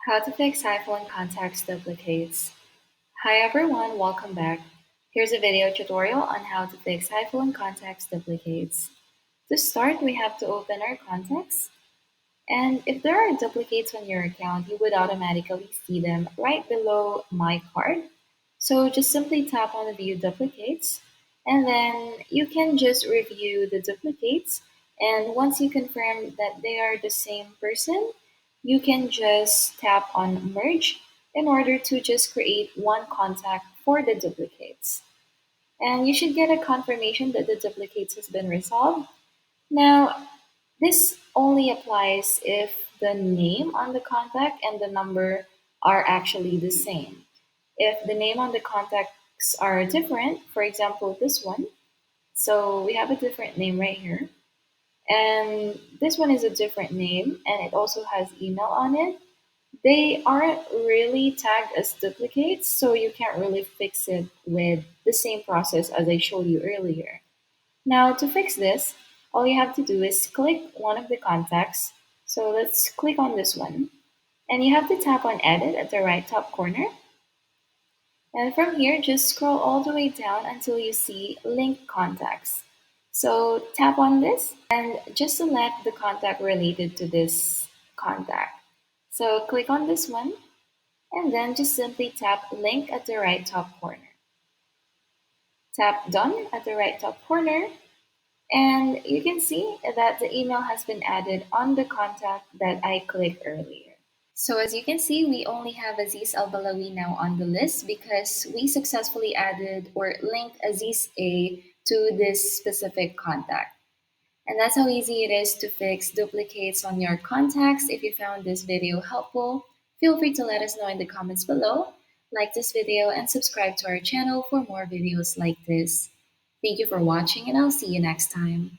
How to fix iPhone contacts duplicates. Hi everyone, welcome back. Here's a video tutorial on how to fix iPhone contacts duplicates. To start, we have to open our contacts. And if there are duplicates on your account, you would automatically see them right below My Card. So just simply tap on View Duplicates, and then you can just review the duplicates. And once you confirm that they are the same person, you can just tap on Merge in order to just create one contact for the duplicates. And you should get a confirmation that the duplicates has been resolved. Now, this only applies if the name on the contact and the number are actually the same. If the name on the contacts are different, for example, this one, so we have a different name right here, and this one is a different name, and it also has email on it. They aren't really tagged as duplicates, so you can't really fix it with the same process as I showed you earlier. Now to fix this, all you have to do is click one of the contacts. So let's click on this one. And you have to tap on edit at the right top corner. And from here, just scroll all the way down until you see link contacts. So tap on this and just select the contact related to this contact. So click on this one and then just simply tap link at the right top corner. Tap done at the right top corner. And you can see that the email has been added on the contact that I clicked earlier. So as you can see, we only have Aziz Al-Balawi now on the list because we successfully added or linked Aziz A to this specific contact. And that's how easy it is to fix duplicates on your contacts. If you found this video helpful, feel free to let us know in the comments below. Like this video and subscribe to our channel for more videos like this. Thank you for watching and I'll see you next time.